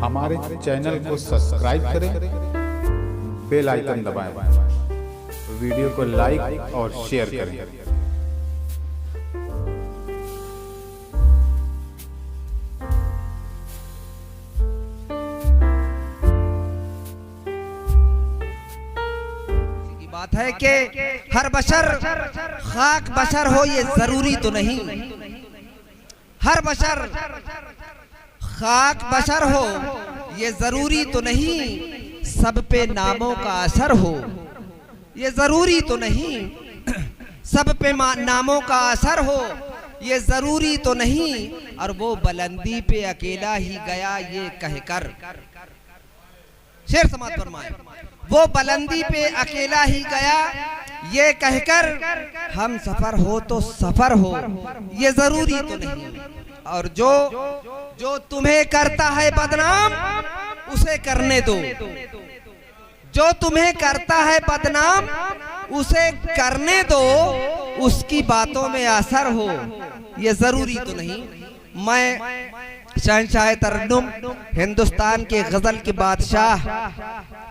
हमारे चैनल को सब्सक्राइब करें, बेल आइकन दबाएं, वीडियो को लाइक और शेयर करें। बात है कि हर बशर खाक बशर हो ये जरूरी तो नहीं, हर बशर खाक बशर हो ये जरूरी तो नहीं, सब पे नामों का असर हो ये जरूरी तो नहीं, सब पे नामों का असर हो ये जरूरी तो नहीं, और वो बुलंदी पे अकेला ही गया ये कहकर। शेर समाज फरमाए, वो बुलंदी पे अकेला ही गया ये कहकर, हम सफर हो तो सफर हो ये जरूरी तो नहीं, और जो तुम्हें करता है बदनाम उसे करने दो, जो तुम्हें करता है बदनाम उसे करने दो, उसकी बातों में असर हो ये जरूरी तो नहीं। मैं शहंशाह तरन्नुम हिंदुस्तान के गजल के बादशाह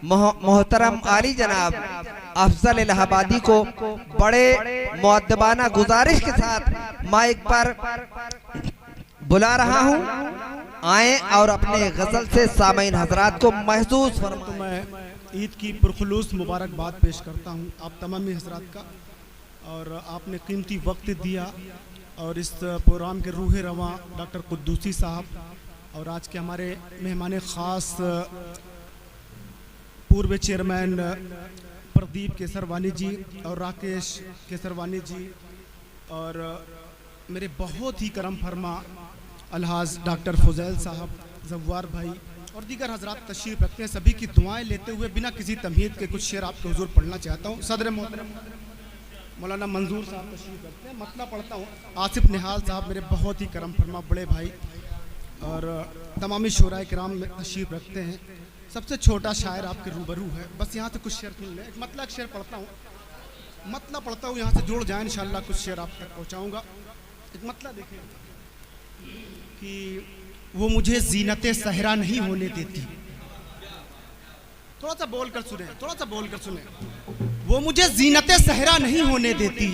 मोहतरम आली जनाब अफजल इलाहाबादी को बड़े मुअद्दबाना गुजारिश के साथ माइक पर बुला रहा हूं, आए और अपने गजल से सामीन हजरात को महसूस फरमाएं। तो मैं ईद की पुरखुलूस मुबारकबाद पेश करता हूं आप तमामी हजरात का, और आपने कीमती वक्त दिया, और इस प्रोग्राम के रूह रवां डॉक्टर कुद्दूसी साहब और आज के हमारे मेहमान ख़ास पूर्व चेयरमैन प्रदीप केसरवानी जी और राकेश केसरवानी जी, और मेरे बहुत ही करम फरमा अलहाज डॉक्टर फुजैल साहब, जव्वार भाई और दीगर हजरात तशरीफ़ रखते हैं। सभी की दुआएं लेते हुए बिना किसी तमहीद के कुछ शेर आपके हुजूर पढ़ना चाहता हूँ। सदर मोहतरम मौलाना मंजूर साहब तशरीफ़ रखते हैं, मतला पढ़ता हूँ। आसिफ निहाल साहब मेरे बहुत ही करम फरमा बड़े भाई, और तमामी शोराए किराम में तशरीफ़ रखते हैं। सबसे छोटा शायर आपके रूबरू है, बस यहाँ से कुछ शेर सुन लें। एक मतला शेर पढ़ता हूँ, मतला पढ़ता हूँ, यहाँ से जुड़ जाए इंशाअल्लाह कुछ शेर आप तक पहुँचाऊँगा। एक मतला देखिए कि वो मुझे ज़ीनते सहरा नहीं होने देती, थोड़ा सा बोल कर सुने, थोड़ा सा बोल कर सुने। वो मुझे ज़ीनते सहरा नहीं होने देती,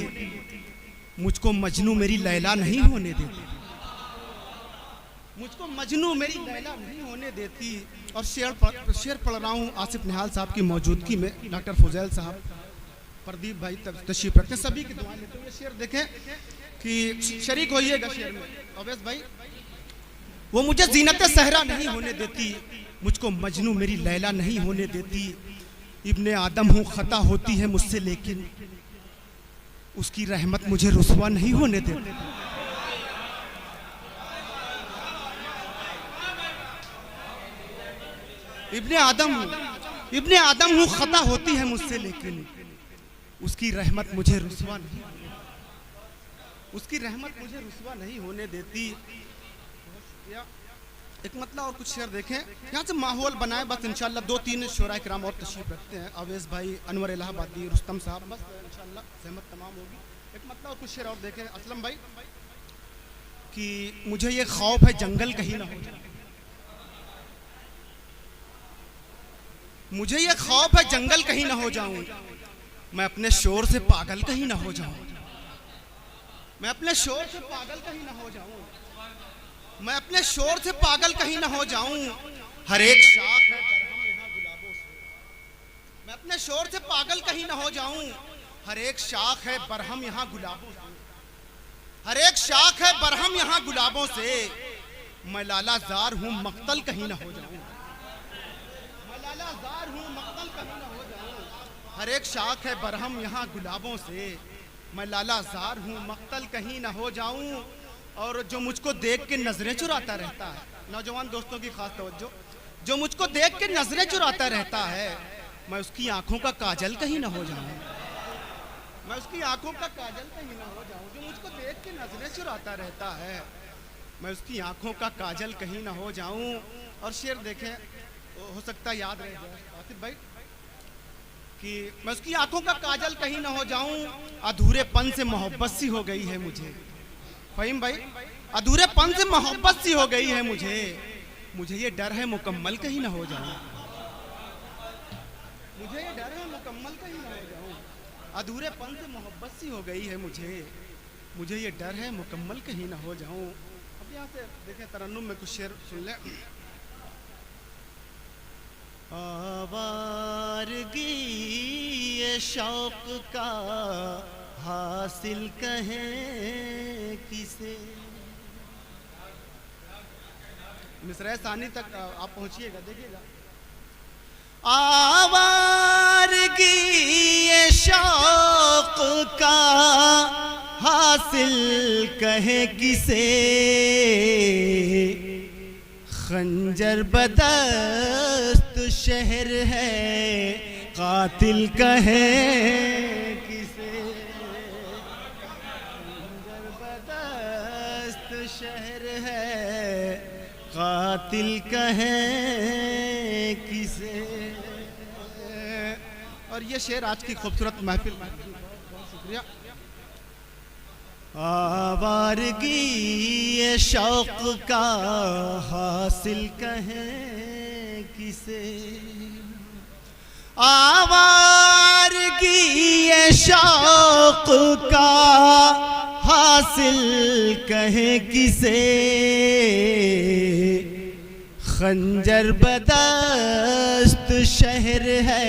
मुझको मजनू मेरी लैला नहीं होने देती, मुझको मजनू मेरी लैला नहीं होने देती। और शेर पढ़ रहा हूँ आसिफ निहाल साहब की मौजूदगी में, डॉक्टर फुजैल साहब, प्रदीप भाई तशरीफ रखते हैं, सभी की दुआ लेते हुए शेर देखें कि शरीक होइएगा शेर में अवैस भाई। वो मुझे ज़ीनते सहरा नहीं होने देती, मुझको मजनू मेरी लैला नहीं होने देती, इब्ने आदम हूँ खता होती है मुझसे लेकिन उसकी रहमत मुझे रुसवा नहीं होने देती। इब्ने आदम हूँ खता होती है मुझसे लेकिन उसकी रहमत मुझे रुसवा नहीं, उसकी रहमत मुझे रुसवा नहीं होने देती। एक मतलब और कुछ शेर देखें, यहाँ से माहौल बनाए बस इंशाल्लाह। दो तीन शोराए किराम और तशरीफ रखते हैं, अवैस भाई, अनवर इलाहाबादी, रुस्तम साहब, बस इंशाल्लाह सहमत तमाम होगी। एक मतलब और कुछ शेर और देखें असलम भाई कि मुझे ये खौफ है जंगल कहीं ना हो जाए, मुझे ये खौफ है जंगल कहीं ना हो जाऊं, मैं अपने शोर से पागल कहीं ना हो जाऊं, मैं अपने शोर से पागल कहीं ना हो जाऊं, मैं अपने शोर से पागल कहीं ना हो जाऊं, हर एक शाख है बरहम यहाँ गुलाबों से, मैं अपने शोर से पागल कहीं ना हो जाऊं, हर एक शाख है बरहम यहाँ गुलाबों से, हर एक शाख है बरहम यहाँ गुलाबों से, मैं लाला जार हूँ मक्तल कहीं ना हो जाऊं, मैं लाला जार हूँ मक्तल कहीं ना हो जाऊं, हर एक शाख है बरहम यहाँ गुलाबों से, मैं लाला जार हूँ मक्तल कहीं ना हो जाऊं। और जो मुझको देख के नजरें चुराता रहता है, नौजवान दोस्तों की खास तवज्जो, जो मुझको देख के नजरें चुराता रहता है, मैं उसकी आंखों का काजल कहीं ना हो जाऊं, मैं उसकी आंखों का काजल कहीं ना हो जाऊं, जो मुझको देख के नजरें चुराता रहता है, मैं उसकी आंखों का काजल कहीं ना हो जाऊं। और शेर देखें, हो सकता है याद रह जाए आसिफ भाई कि मैं उसकी आंखों का काजल कहीं ना हो जाऊं, अधूरेपन से मोहब्बत सी हो गई है मुझे, फहीम भाई, अधूरेपन से मोहब्बत सी हो गई है मुझे, मुझे ये डर है मुकम्मल कहीं ना हो जाऊं, मुझे ये डर है मुकम्मल कहीं ना हो जाऊं, अधूरेपन से मोहब्बत सी हो गई है मुझे ये डर है मुकम्मल कहीं ना हो जाऊं। अब यहाँ से देखें तरन्नुम में कुछ शेर सुन ले। आवारगी ये शौक का हासिल कहें किसे। मिसरा सानी तक आप पहुंचिएगा, देखिएगा। आवारगी ये शौक का हासिल कहें किसे, खंजर बदस्त शहर है कातिल कहें किसे, खंजर बदस्त शहर है कातिल कहें किसे। और ये शेर आज की खूबसूरत महफिल, बहुत शुक्रिया। आवारगी ये शौक का हासिल कहें किसे, आवारगी ये शौक का हासिल कहें किसे, खंजर बदस्त शहर है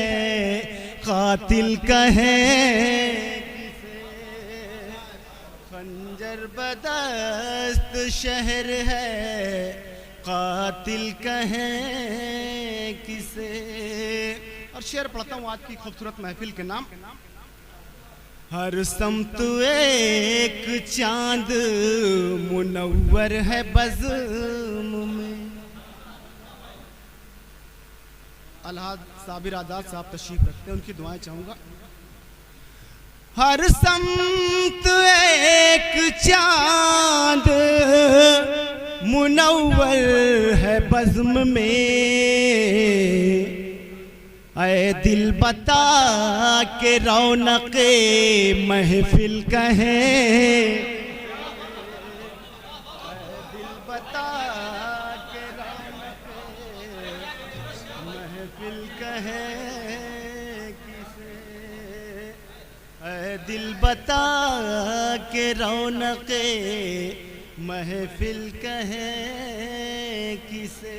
कातिल कहें, खंजर बदस्त शहर है कातिल कहें किसे। और शेर पढ़ता हूँ आज की खूबसूरत महफिल के नाम। हर समत एक चांद मुनव्वर है बज़्म में। अलहाद साबिर आजाद साहब तशरीफ रखते हैं, उनकी दुआएं चाहूँगा। हर समत एक चांद मुनव्वर है बज़्म में, ऐ दिल बता के रौनक़े महफिल कहें, दिल बता के रौनक़े महफिल कहें किसे, ऐ दिल बता के रौनक़े महफिल कहें किसे।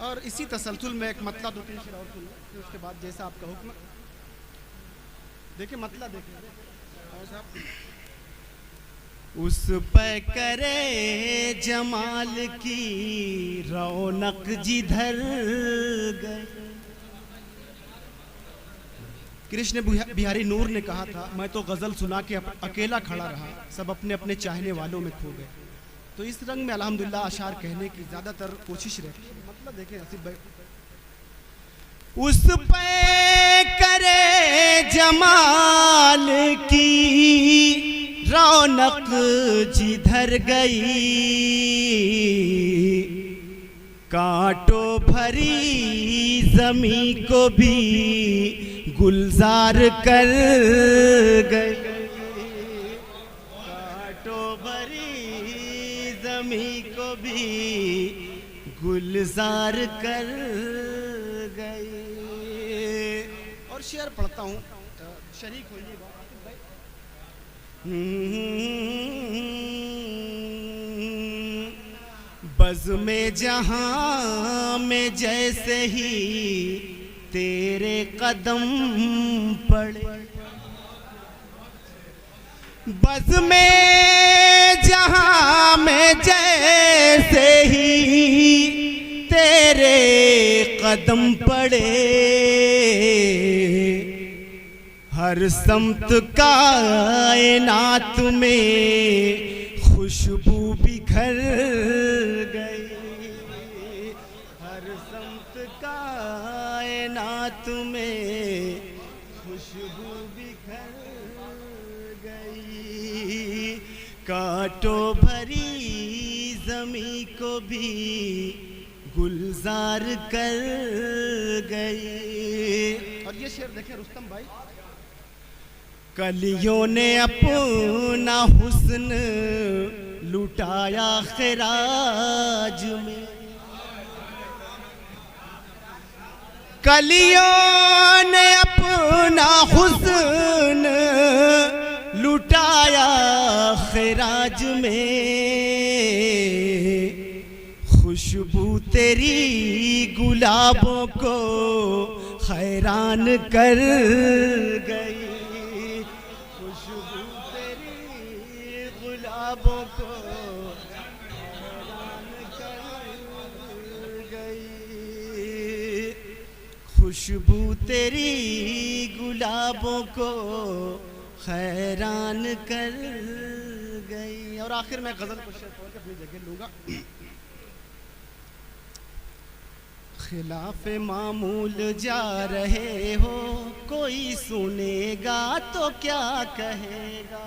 और इसी तसलसल में एक मतला दो तीन शेर और सुन लो, फिर उसके बाद जैसा आपका हुक्म। देखिए मतला देखिए साहब। उस पे करे जमाल की रौनक जिधर गई। कृष्ण बिहारी नूर ने कहा था, मैं तो गज़ल सुना के अकेला खड़ा रहा, सब अपने अपने चाहने वालों में खो गए। तो इस रंग में अल्हम्दुलिल्लाह अशार कहने की ज़्यादातर कोशिश रहती है। मतलब देखें हसीब भाई, उस पे करे जमाल की रौनक जिधर गई, कांटों भरी ज़मीं को भी गुलजार कर गई, कांटों भरी ज़मीं को भी गुलजार कर गई। और शेर पढ़ता हूँ, शरीक होइएगा भाई। बज़ में जहाँ में जैसे ही तेरे कदम पड़े, बज़ में जहाँ में जैसे ही तेरे कदम पड़े, हर समत कायनात में खुशबू बिखर गई, हर समत कायनात में खुशबू बिखर गई, कांटों भरी ज़मीं को भी गुलजार कर गई। और ये शेर देखें रुस्तम भाई। कलियों ने अपना हुस्न लुटाया खिराज में। कलियों ने अपना हुस्न लुटाया खिराज में, खुशबू तेरी गुलाबों को हैरान कर गई, खुशबू तेरी गुलाबों को हैरान कर गई, खुशबू तेरी गुलाबों को हैरान कर गई। और आखिर में गजल को शेर पढ़ के अपनी जगह लूंगा। खिलाफे मामूल जा रहे हो, कोई सुनेगा तो क्या कहेगा,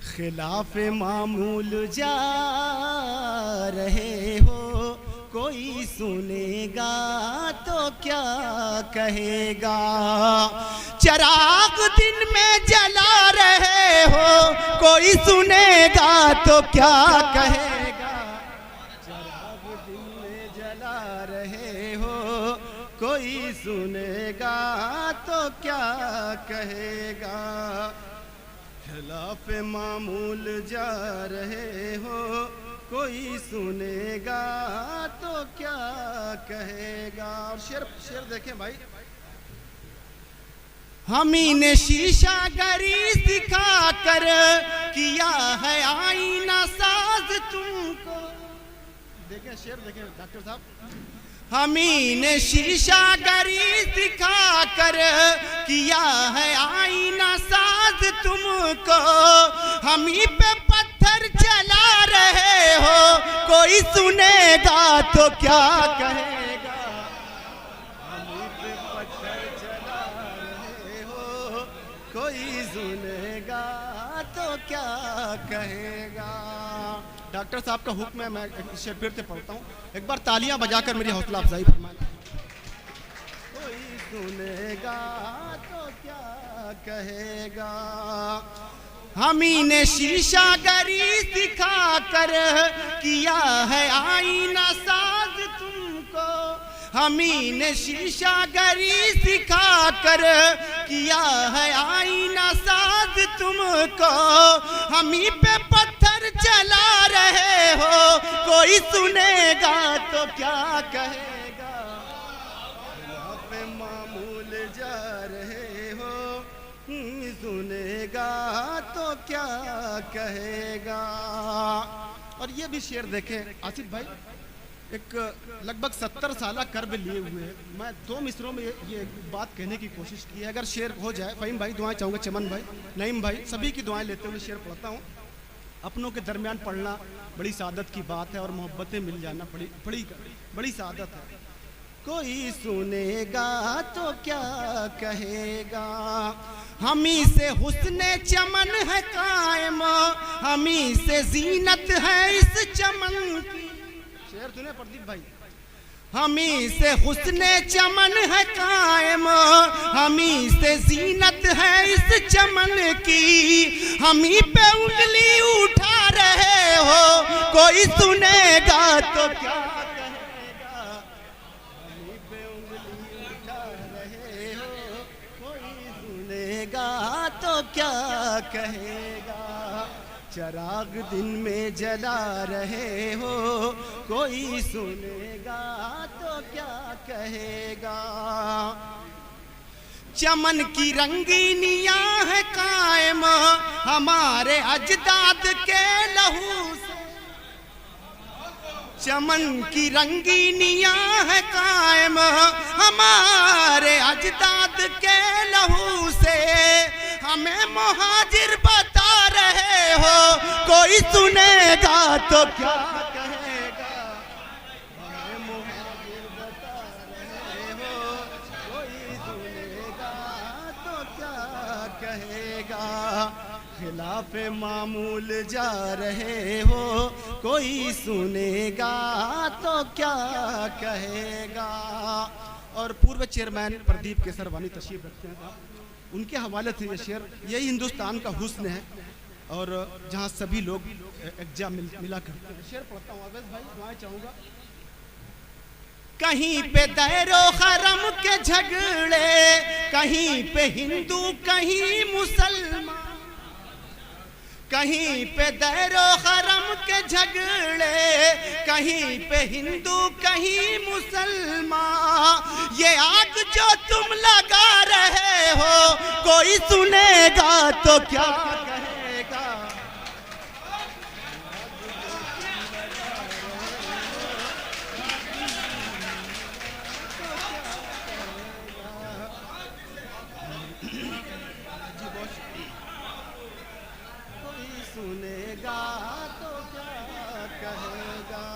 खिलाफे मामूल जा रहे हो, कोई सुनेगा तो क्या कहेगा, चिराग दिन में जला रहे हो, कोई सुनेगा तो क्या कहेगा, चिराग दिन में जला रहे हो, कोई सुनेगा तो क्या कहेगा, खिलाफ मामूल जा रहे हो, कोई सुनेगा तो क्या कहेगा। और शेर देखें भाई। हमी ने शीशा गरी सिखा कर किया है आईना साज तुमको। देखें शेर देखें डॉक्टर साहब। हमी ने शीशा गरी सिखा कर किया है आईना साज तुमको, हमी पे पत्थर चला रहे हो, कोई सुनेगा तो क्या कहेगा, हमी पे पत्थर चला रहे हो, कोई सुनेगा तो क्या कहेगा। डॉक्टर साहब का हुक्म है, मैं शेर फिर से पढ़ता हूँ, एक बार तालियां बजाकर मेरी हौसला अफजाई फरमाएं। कोई सुनेगा तो क्या कहेगा, हमी ने शीशा गरी सिखा कर किया है आईना साज तुमको, हमी ने शीशा गरी सिखा कर किया है आईना साज तुमको, हमी पे पत्थर चला रहे हो, कोई सुनेगा तो क्या कहेगा, पे मामूल जा रहे हो, सुनेगा तो क्या कहेगा। और ये भी शेर देखें आसिफ भाई, एक लगभग 70 साल कर्ब लिए हुए हैं। मैं 2 मिसरों में ये बात कहने की कोशिश की है, अगर शेर हो जाए। फ़हीम भाई दुआएं चाहूँगा, चमन भाई, नईम भाई, सभी की दुआएं लेते हुए शेर पढ़ता हूँ। अपनों के दरमियान पढ़ना बड़ी सादत की बात है, और मोहब्बतें मिल जाना बड़ी सादत है। कोई सुनेगा तो क्या कहेगा, हमी से हुस्ने चमन है कायम, हमी से जीनत है इस चमन की। शेर सुने प्रदीप भाई। हमी से हुस्ने चमन है कायम, हमी से जीनत है इस चमन की, हमी पे उंगली उठा रहे हो, कोई सुनेगा तो क्या कहेगा, हमी पे उंगली उठा रहे हो, कोई सुनेगा तो क्या कहेगा, चिराग दिन में जला रहे हो, कोई सुनेगा तो क्या कहेगा। चमन की रंगीनियां है कायम, हमारे अजदाद के लहू से, चमन की रंगीनियां है कायम, हमारे अजदाद के लहू से, हमें मुहाजिर बता रहे हो, कोई सुनेगा तो क्या कहेगा, हमें मुहाजिर बता रहे हो, कोई सुनेगा तो क्या कहेगा, खिलाफे मामूल जा रहे हो, कोई सुनेगा तो क्या कहेगा। और पूर्व चेयरमैन प्रदीप केसरवानी तशरीफ रखते हैं साहब, उनके हवाले से ये शेर, यही हिंदुस्तान का हुस्न है और जहाँ सभी लोग एक जा मिला करते हैं। शेर पढ़ता हूँ अवैध भाई, दुआएं चाहूँगा। कहीं पे दैरो हरम के झगड़े, कहीं पे हिंदू कहीं मुसलमान, कहीं पे दैरो हरम के झगड़े, कहीं पे हिंदू कहीं मुसलमान। ये आग जो तुम लगा रहे हो कोई सुनेगा तो क्या कहेगा। सुनेगा तो क्या कहेगा।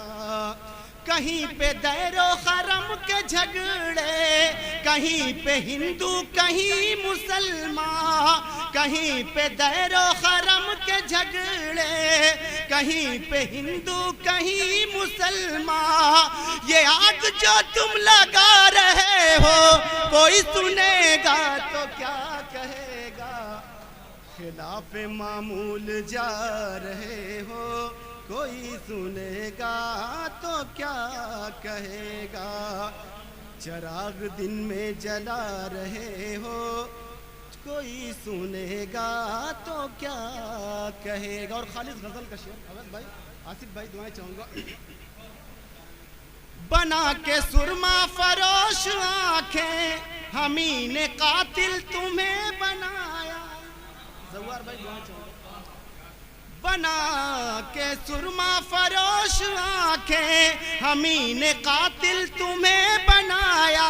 कहीं पे दैरो हरम के झगड़े, कहीं पे हिंदू कहीं मुसलमान, कहीं पे दैरो हरम के झगड़े, कहीं पे हिंदू कहीं मुसलमान। ये आग जो तुम लगा रहे हो कोई सुनेगा तो क्या कहेगा। खिलाफ मामूल जा रहे हो कोई सुनेगा तो क्या कहेगा। चिराग दिन में जला रहे हो कोई सुनेगा तो क्या कहेगा। और खालिद गजल का शेर अवैध भाई, आसिफ भाई दुआएं चाहूंगा। बना के सुरमा फरोश आंखें हमी ने कातिल तुम्हें बनाया। जवार भाई दुआएं चाहूंगा। बना के सुरमा फरोश आंखें हमी ने कातिल तुम्हें बनाया।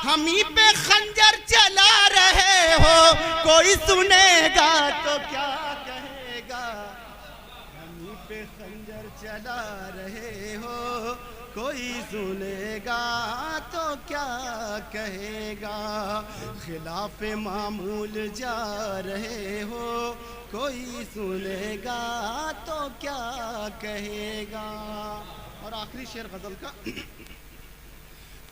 हमी पे खंजर चला रहे हो कोई सुनेगा तो क्या कहेगा। हमी पे खंजर चला रहे हो कोई सुनेगा तो क्या कहेगा। खिलाफ मामूल जा रहे हो कोई सुनेगा तो क्या कहेगा। और आखिरी शेर गजल का।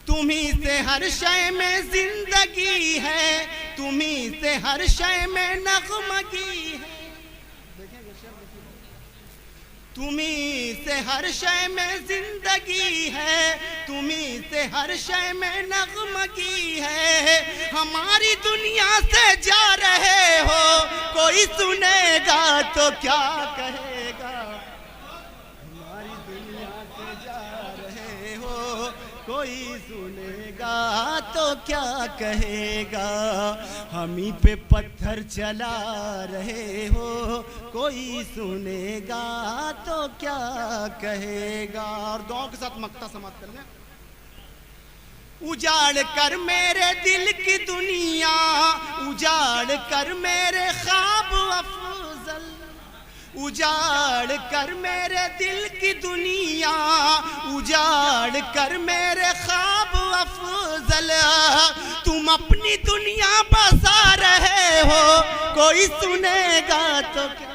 तुम्ही से हर शय में जिंदगी है, तुम्ही से हर शय में नगमगी है। तुम्ही से हर शय में जिंदगी है, तुम्ही से हर शय में नगमगी है। हमारी दुनिया से जा रहे हो कोई सुनेगा तो क्या कहेगा। हमारी दुनिया से जा रहे हो कोई सुनेगा तो क्या कहेगा। हमी पे पत्थर चला रहे हो कोई सुनेगा तो क्या कहेगा। और दुआओं के साथ मक्ता समाप्त कर लें। उजाड़ कर मेरे दिल की दुनिया, उजाड़ कर मेरे ख्वाब अफजल, उजाड़ कर मेरे दिल की दुनिया, उजाड़ कर मेरे ख्वाब अफजल। तुम अपनी दुनिया बसा रहे हो कोई सुनेगा तो क्या